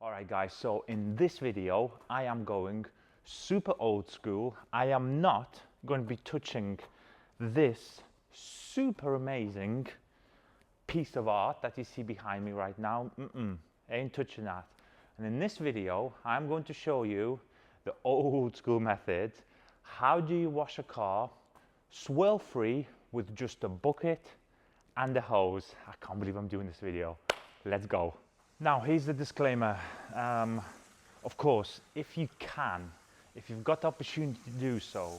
Alright guys, so in this video I am going super old school. I am not going to be touching this super amazing piece of art that you see behind me right now. Ain't touching that. And in this video I'm going to show you the old school method. How do you wash a car swirl free with just a bucket and a hose? I can't believe I'm doing this video. Let's go. Now here's the disclaimer. Of course, if you've got the opportunity to do so,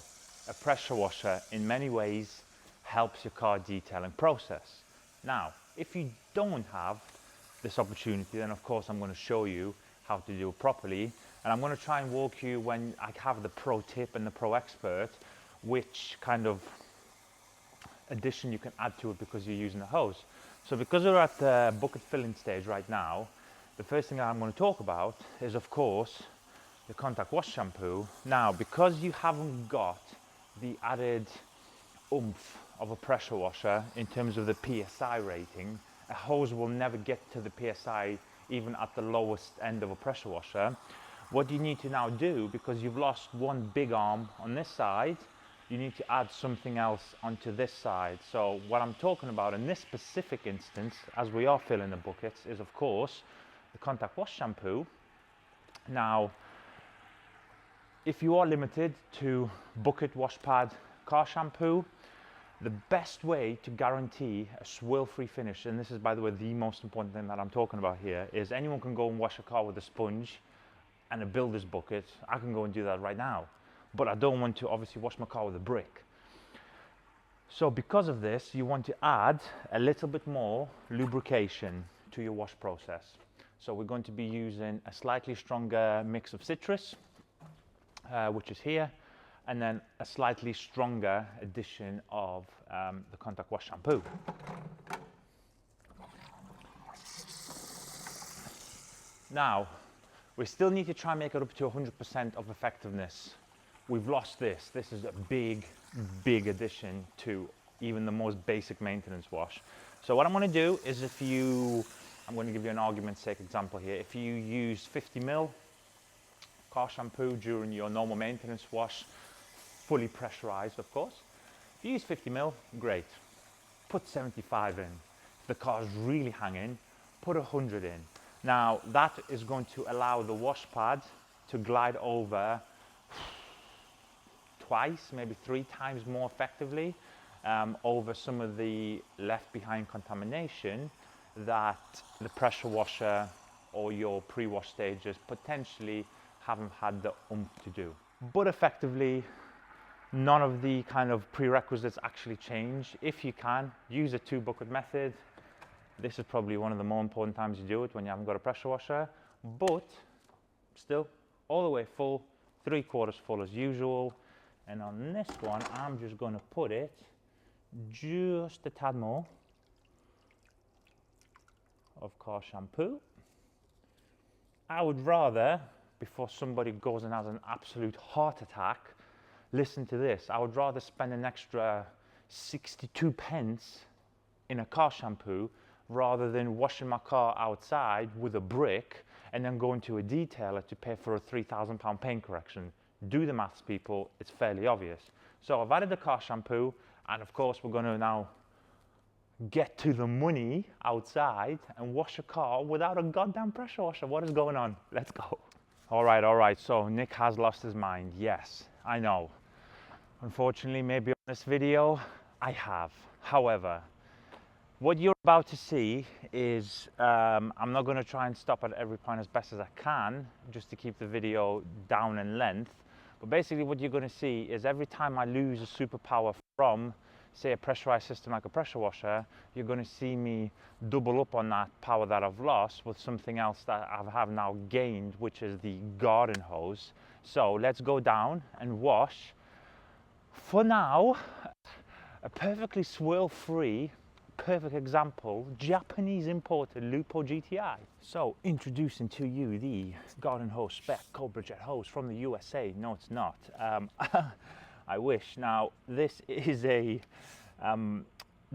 a pressure washer in many ways helps your car detailing process. Now, if you don't have this opportunity, then of course I'm going to show you how to do it properly, and I'm going to try and walk you when I have the pro tip and the pro expert, which kind of addition you can add to it because you're using a hose. So because we're at the bucket filling stage right now, the first thing I'm going to talk about is of course the contact wash shampoo. Now because you haven't got the added oomph of a pressure washer in terms of the PSI rating, a hose will never get to the PSI even at the lowest end of a pressure washer. What you need to now do, because you've lost one big arm on this side, you need to add something else onto this side. So what I'm talking about in this specific instance, as we are filling the buckets, is of course the contact wash shampoo. Now, if you are limited to bucket wash pad car shampoo, the best way to guarantee a swirl-free finish, and this is by the way the most important thing that I'm talking about here, is anyone can go and wash a car with a sponge and a builder's bucket. I can go and do that right now, but I don't want to obviously wash my car with a brick. So because of this, you want to add a little bit more lubrication to your wash process. So we're going to be using a slightly stronger mix of citrus, which is here, and then a slightly stronger addition of the contact wash shampoo. Now, we still need to try and make it up to 100% of effectiveness. We've lost this. This is a big, big addition to even the most basic maintenance wash. So what I'm going to do is I'm going to give you an argument's sake example here. If you use 50 ml car shampoo during your normal maintenance wash, fully pressurized of course, if you use 50 ml, great. Put 75 in. If the car's really hanging, put 100 in. Now that is going to allow the wash pad to glide over twice, maybe 3 times more effectively over some of the left behind contamination that the pressure washer or your pre-wash stages potentially haven't had the oomph to do. But effectively, none of the kind of prerequisites actually change. If you can, use a 2-bucket method. This is probably one of the more important times you do it, when you haven't got a pressure washer, but still all the way full, 3/4 full as usual. And on this one, I'm just going to put it just a tad more of car shampoo. I would rather, before somebody goes and has an absolute heart attack, listen to this. I would rather spend an extra 62 pence in a car shampoo rather than washing my car outside with a brick and then going to a detailer to pay for a £3,000 paint correction. Do the maths, people, it's fairly obvious. So I've added the car shampoo, and of course we're going to now get to the money outside and wash a car without a goddamn pressure washer. What is going on? Let's go. All right, so Nick has lost his mind. Yes, I know. Unfortunately, maybe on this video, I have. However, what you're about to see is, I'm not going to try and stop at every point as best as I can, just to keep the video down in length. But basically what you're going to see is every time I lose a superpower from, say, a pressurized system like a pressure washer, you're going to see me double up on that power that I've lost with something else that I have now gained, which is the garden hose. So let's go down and wash, for now, a perfectly swirl-free, perfect example, Japanese imported Lupo GTI. So introducing to you the garden hose Spec KobraJet hose from the USA. No, it's not. I wish. Now this is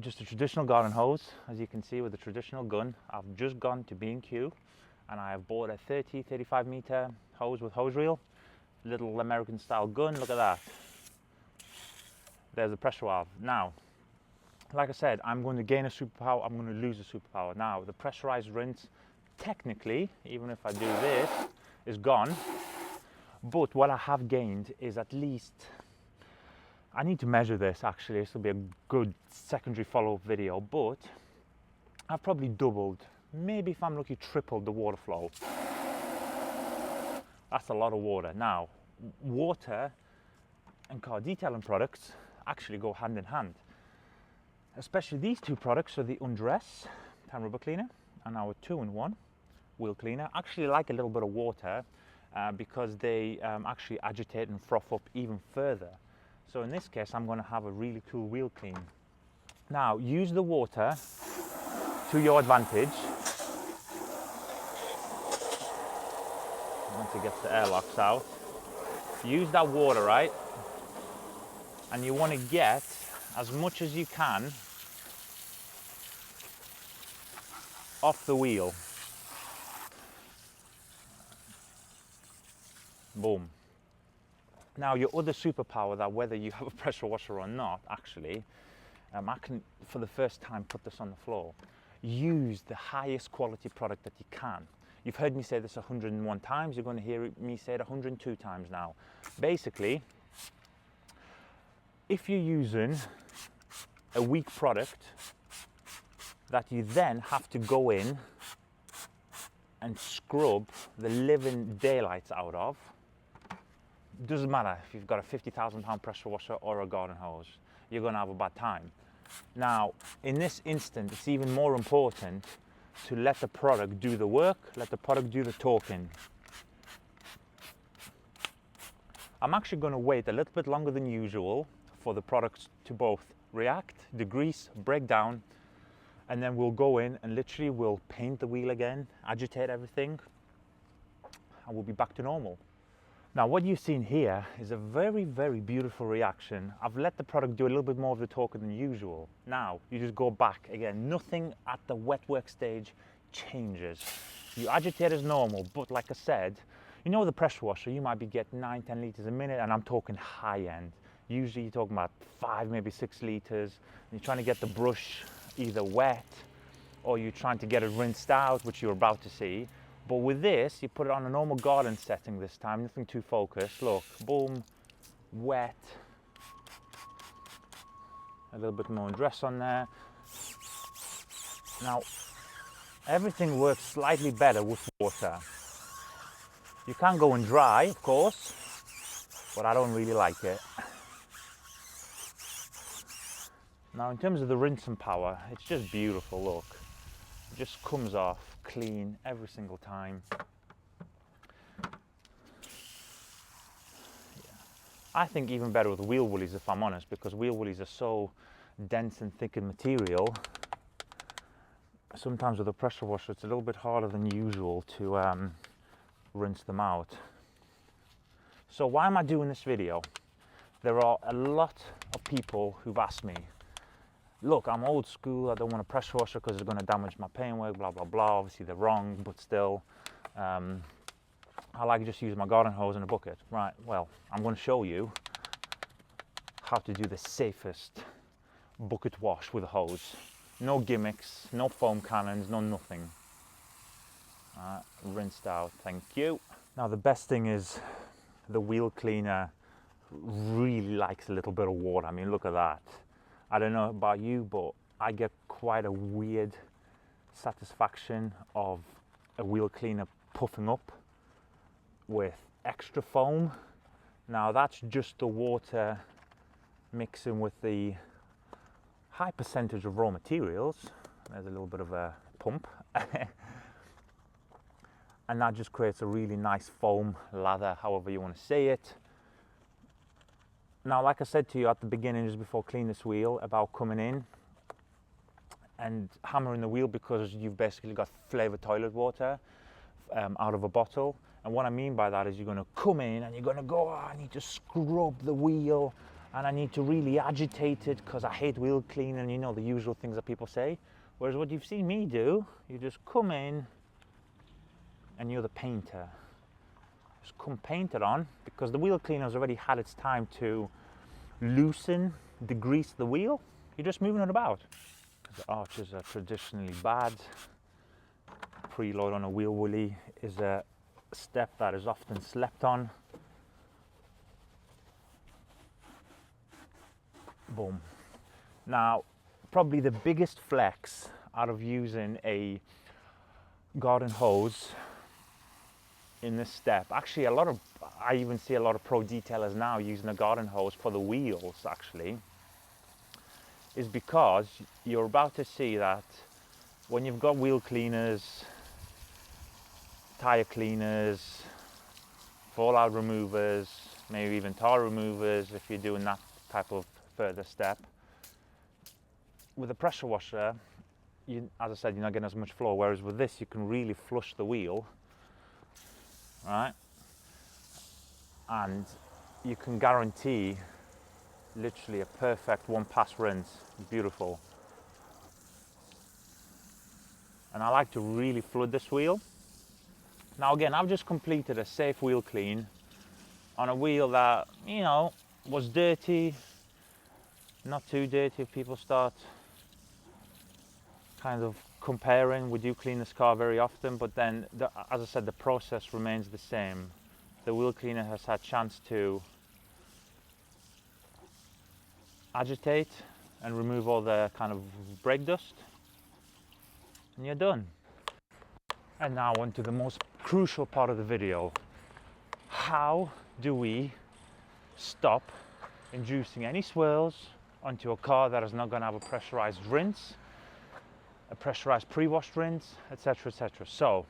just a traditional garden hose, as you can see, with a traditional gun. I've just gone to B&Q and I have bought a 35 meter hose with hose reel, little American style gun. Look at that. There's the pressure valve. Now, like I said, I'm going to gain a superpower, I'm going to lose a superpower. Now, the pressurized rinse, technically, even if I do this, is gone. But what I have gained is at least, I need to measure this actually, this will be a good secondary follow-up video, but I've probably doubled, maybe if I'm lucky, tripled the water flow. That's a lot of water. Now, water and car detailing products actually go hand in hand. Especially these two products, so the Undress tan rubber cleaner and our 2-in-1 wheel cleaner, actually like a little bit of water because they actually agitate and froth up even further. So in this case, I'm going to have a really cool wheel clean. Now, use the water to your advantage. Once it gets the airlocks out, use that water, right? And you want to get as much as you can off the wheel. Boom. Now, your other superpower, that whether you have a pressure washer or not, actually, I can, for the first time, put this on the floor. Use the highest quality product that you can. You've heard me say this 101 times, you're going to hear me say it 102 times now. Basically, if you're using a weak product that you then have to go in and scrub the living daylights out of, doesn't matter if you've got a 50,000 pound pressure washer or a garden hose, you're going to have a bad time. Now, in this instant, it's even more important to let the product do the work, let the product do the talking. I'm actually going to wait a little bit longer than usual for the products to both react, degrease, break down, and then we'll go in and literally we'll paint the wheel again, agitate everything, and we'll be back to normal. Now, what you've seen here is a very, very beautiful reaction. I've let the product do a little bit more of the talking than usual. Now, you just go back again. Nothing at the wet work stage changes. You agitate as normal, but like I said, you know, the pressure washer, you might be getting 9-10 liters a minute, and I'm talking high end. Usually you're talking about 5, maybe 6 liters. You're trying to get the brush either wet or you're trying to get it rinsed out, which you're about to see. But with this, you put it on a normal garden setting this time, nothing too focused. Look, boom, wet. A little bit more dress on there. Now, everything works slightly better with water. You can go and dry, of course, but I don't really like it. Now, in terms of the rinsing power, it's just beautiful, look. It just comes off clean every single time. Yeah. I think even better with wheel woolies, if I'm honest, because wheel woolies are so dense and thick in material. Sometimes with a pressure washer, it's a little bit harder than usual to rinse them out. So why am I doing this video? There are a lot of people who've asked me, look, I'm old school, I don't want a pressure washer because it's going to damage my paintwork, blah, blah, blah. Obviously they're wrong, but still, I like to just use my garden hose and a bucket. Right, well, I'm going to show you how to do the safest bucket wash with a hose. No gimmicks, no foam cannons, no nothing. Rinsed out, thank you. Now the best thing is the wheel cleaner really likes a little bit of water. I mean, look at that. I don't know about you, but I get quite a weird satisfaction of a wheel cleaner puffing up with extra foam. Now that's just the water mixing with the high percentage of raw materials. There's a little bit of a pump. And that just creates a really nice foam lather, however you want to say it. Now, like I said to you at the beginning, just before cleaning this wheel, about coming in and hammering the wheel because you've basically got flavored toilet water out of a bottle. And what I mean by that is you're going to come in and you're going to go, oh, I need to scrub the wheel and I need to really agitate it because I hate wheel cleaning, you know, the usual things that people say. Whereas what you've seen me do, you just come in, and you're the painter, just come paint it on, because the wheel cleaner's already had its time to loosen, degrease the wheel. You're just moving it about. The arches are traditionally bad. Preload on a wheel woolly is a step that is often slept on. Boom. Now, probably the biggest flex out of using a garden hose in this step, actually I even see a lot of pro detailers now using a garden hose for the wheels actually, is because you're about to see that when you've got wheel cleaners, tire cleaners, fallout removers, maybe even tar removers if you're doing that type of further step, with a pressure washer, as I said, you're not getting as much flow, whereas with this you can really flush the wheel, right? And you can guarantee literally a perfect one pass rinse. Beautiful. And I like to really flood this wheel. Now again, I've just completed a safe wheel clean on a wheel that, you know, was dirty, not too dirty if people start kind of comparing. We do clean this car very often, but then, as I said, the process remains the same. The wheel cleaner has had chance to agitate and remove all the kind of brake dust, and you're done. And now on to the most crucial part of the video. How do we stop inducing any swirls onto a car that is not going to have a pressurized rinse, a pressurized pre-washed rinse, etc, etc. So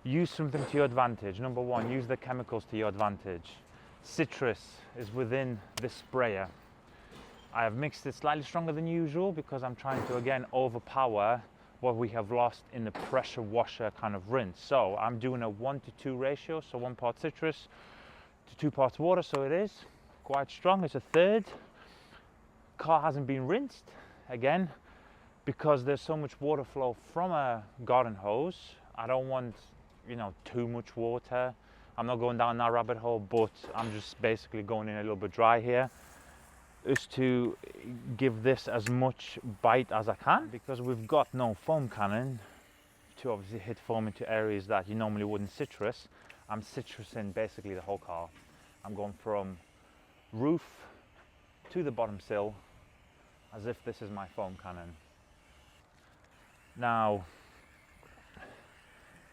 use something to your advantage. Number one, use the chemicals to your advantage. Citrus is within this sprayer. I have mixed it slightly stronger than usual because I'm trying to again overpower what we have lost in the pressure washer kind of rinse. So I'm doing a 1:2 ratio, so 1 part citrus to 2 parts water, so it is quite strong. It's a third. Car hasn't been rinsed again because there's so much water flow from a garden hose. I don't want, you know, too much water. I'm not going down that rabbit hole, but I'm just basically going in a little bit dry here, is to give this as much bite as I can, because we've got no foam cannon to obviously hit foam into areas that you normally wouldn't citrus. I'm citrusing basically the whole car. I'm going from roof to the bottom sill as if this is my foam cannon. Now,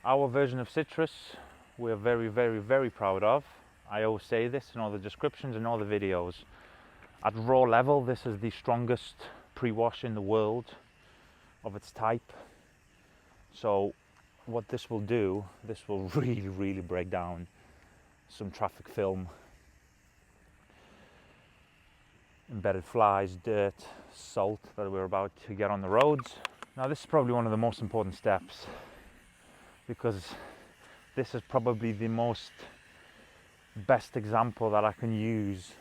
our version of citrus we're very, very, very proud of. I always say this in all the descriptions and all the videos. At raw level, this is the strongest pre-wash in the world of its type. So what this will do, this will really, really break down some traffic film, embedded flies, dirt, salt that we're about to get on the roads. Now this is probably one of the most important steps, because this is probably the most best example that I can use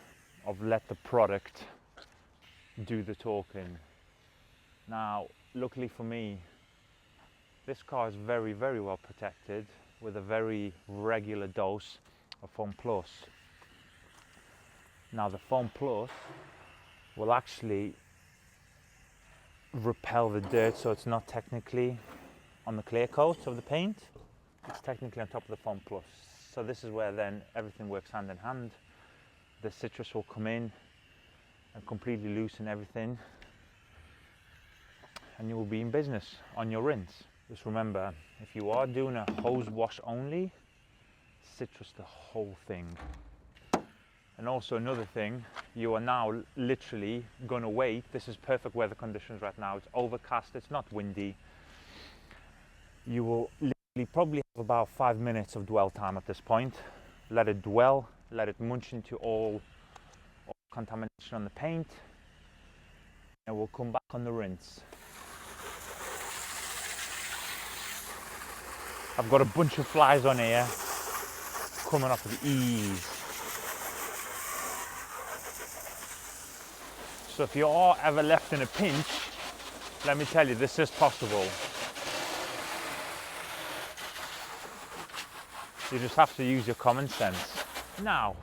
of let the product do the talking. Now, luckily for me, this car is very, very well protected with a very regular dose of Foam Plus. Now the Foam Plus will actually repel the dirt, so it's not technically on the clear coat of the paint, it's technically on top of the Foam Plus. So this is where then everything works hand in hand. The citrus will come in and completely loosen everything, and you will be in business on your rinse. Just remember, if you are doing a hose wash only, citrus the whole thing. And also another thing, you are now literally going to wait. This is perfect weather conditions right now. It's overcast, it's not windy. You will literally probably have about 5 minutes of dwell time at this point. Let it dwell, let it munch into all contamination on the paint, and we'll come back on the rinse. I've got a bunch of flies on here coming off with ease. So if you are ever left in a pinch, let me tell you, this is possible. You just have to use your common sense. Now,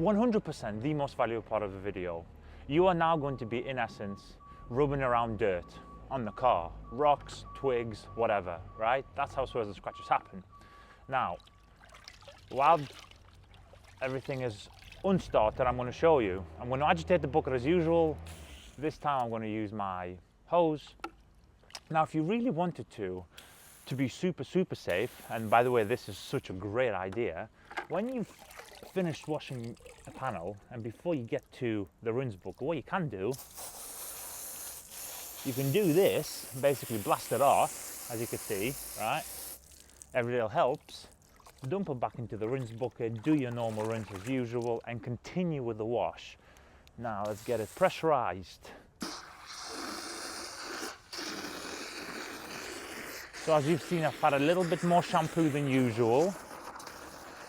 100% the most valuable part of the video. You are now going to be, in essence, rubbing around dirt on the car. Rocks, twigs, whatever, right? That's how surface scratches happen. Now, while everything is unstarted, I'm going to show you. I'm going to agitate the bucket as usual. This time I'm going to use my hose. Now, if you really wanted to be super safe, and by the way, this is such a great idea, when you've finished washing a panel and before you get to the rinse bucket, what you can do, you can do this, basically blast it off, as you can see, right? Every little helps. Dump it back into the rinse bucket, do your normal rinse as usual, and continue with the wash. Now let's get it pressurized. So as you've seen, I've had a little bit more shampoo than usual,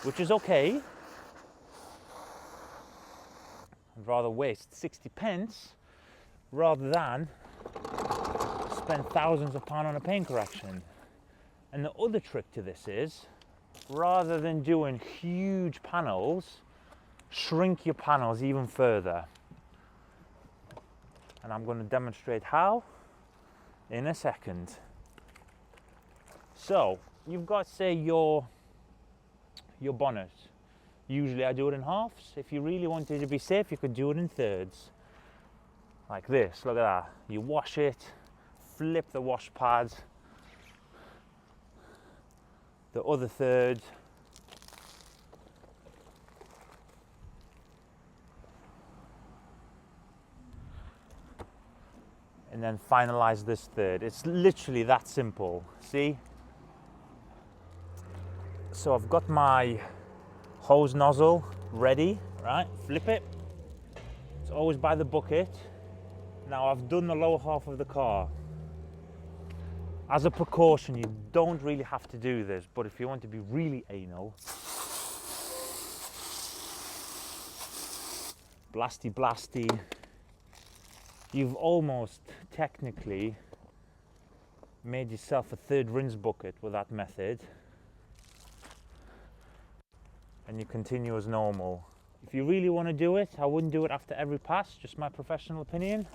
which is okay. I'd rather waste 60 pence rather than spend thousands of pounds on a paint correction. And the other trick to this is, rather than doing huge panels, shrink your panels even further. And I'm going to demonstrate how in a second. So you've got, say, your bonnet. Usually I do it in halves. If you really wanted to be safe, you could do it in thirds. Like this, look at that. You wash it, flip the wash pads, the other third, and then finalize this third. It's literally that simple, see? So I've got my hose nozzle ready, right? Flip it. It's always by the bucket. Now I've done the lower half of the car. As a precaution, you don't really have to do this, but if you want to be really anal, blasty, you've almost technically made yourself a third rinse bucket with that method. And you continue as normal. If you really want to do it, I wouldn't do it after every pass, just my professional opinion.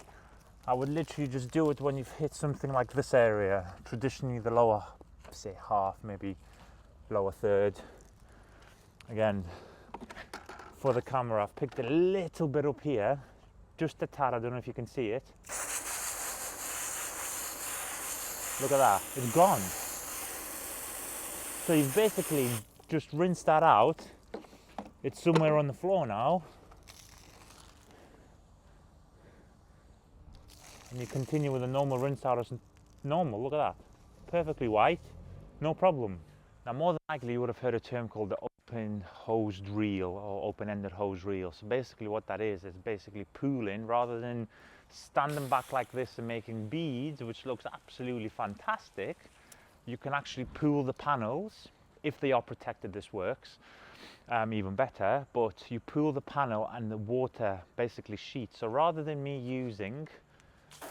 I would literally just do it when you've hit something like this area, traditionally the lower, say, half, maybe lower third. Again, for the camera, I've picked a little bit up here, just a tad. I don't know if you can see it. Look at that, it's gone. So you've basically just rinsed that out. It's somewhere on the floor now. And you continue with a normal rinse out as normal. Look at that. Perfectly white, no problem. Now, more than likely you would have heard a term called the open hosed reel or open-ended hose reel. So basically what that is basically pooling. Rather than standing back like this and making beads, which looks absolutely fantastic, you can actually pool the panels. If they are protected, this works even better, but you pool the panel and the water basically sheets. So rather than me using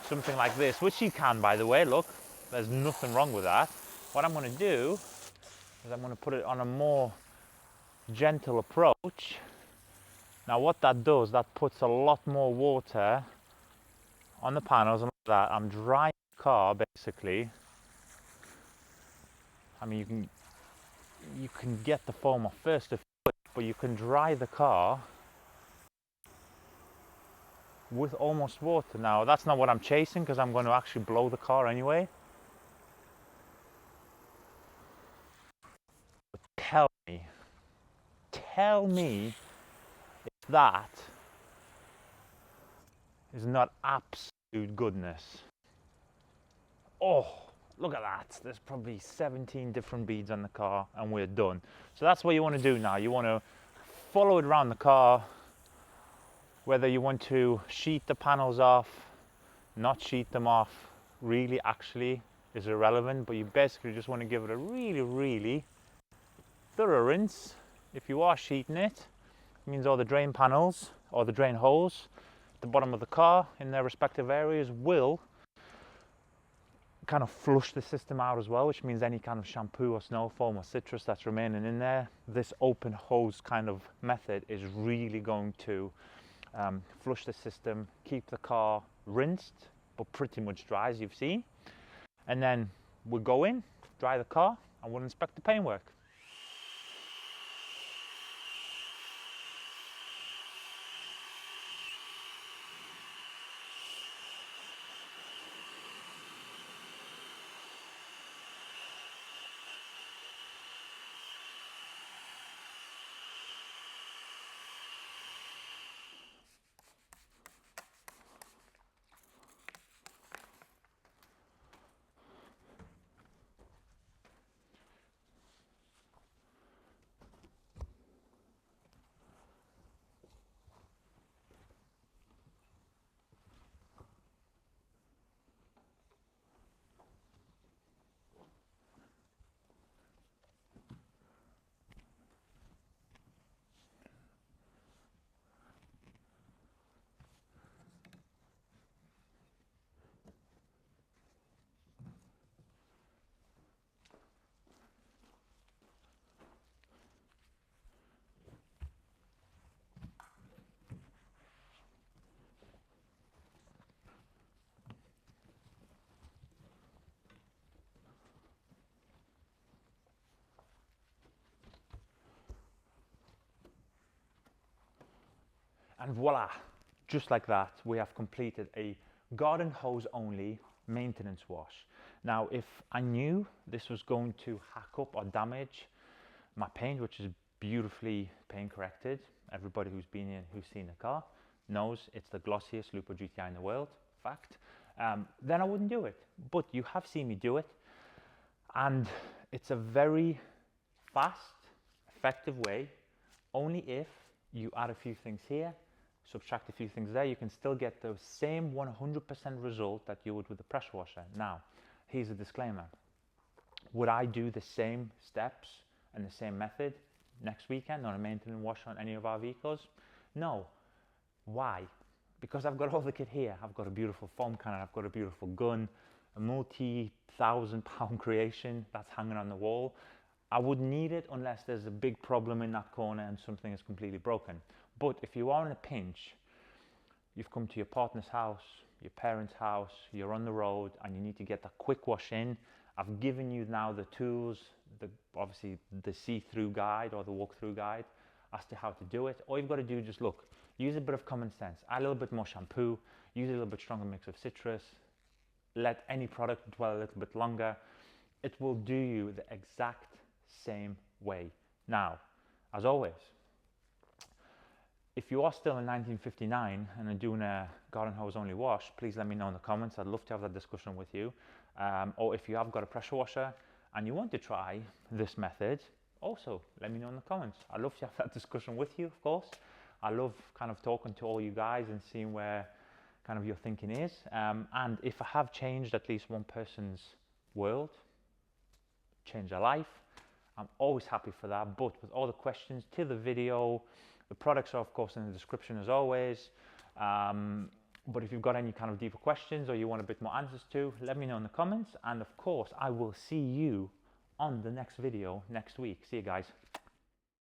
something like this, which you can, by the way, look, there's nothing wrong with that. What I'm going to do is I'm going to put it on a more gentle approach. Now what that does, that puts a lot more water on the panels, and like that I'm drying the car basically. I mean, you can get the foam off first if you wish, but you can dry the car with almost water. Now that's not what I'm chasing, because I'm going to actually blow the car anyway. But tell me if that is not absolute goodness. Oh, look at that. There's probably 17 different beads on the car and we're done. So that's what you want to do now. You want to follow it around the car. Whether you want to sheet the panels off, not sheet them off, really actually is irrelevant, but you basically just want to give it a really thorough rinse. If you are sheeting it, it means all the drain panels or the drain holes at the bottom of the car in their respective areas will kind of flush the system out as well, which means any kind of shampoo or snow foam or citrus that's remaining in there, this open hose kind of method is really going to flush the system, keep the car rinsed but pretty much dry as you've seen, and then we'll go in, dry the car, and we'll inspect the paintwork. And voila, just like that, we have completed a garden hose only maintenance wash. Now, if I knew this was going to hack up or damage my paint, which is beautifully paint corrected, everybody who's been in, who's seen the car knows it's the glossiest Lupo GTI in the world, fact, then I wouldn't do it. But you have seen me do it, and it's a very fast, effective way. Only if you add a few things here, subtract a few things there, you can still get the same 100% result that you would with the pressure washer. Now, here's a disclaimer. Would I do the same steps and the same method next weekend on a maintenance wash on any of our vehicles? No. Why? Because I've got all the kit here. I've got a beautiful foam cannon, I've got a beautiful gun, a multi-1,000-pound creation that's hanging on the wall. I wouldn't need it unless there's a big problem in that corner and something is completely broken. But if you are in a pinch, you've come to your partner's house, your parents' house, you're on the road and you need to get that quick wash in, I've given you now the tools, obviously the see-through guide or the walk-through guide as to how to do it. All you've got to do is just look, use a bit of common sense, add a little bit more shampoo, use a little bit stronger mix of citrus, let any product dwell a little bit longer. It will do you the exact same way. Now, as always, if you are still in 1959 and are doing a garden hose only wash, please let me know in the comments. I'd love to have that discussion with you. Or if you have got a pressure washer and you want to try this method, also let me know in the comments. I'd love to have that discussion with you, of course. I love kind of talking to all you guys and seeing where kind of your thinking is. And if I have changed at least one person's world, changed their life, I'm always happy for that. But with all the questions to the video, the products are of course in the description as always. But if you've got any kind of deeper questions or you want a bit more answers to, let me know in the comments. And of course, I will see you on the next video next week. See you guys.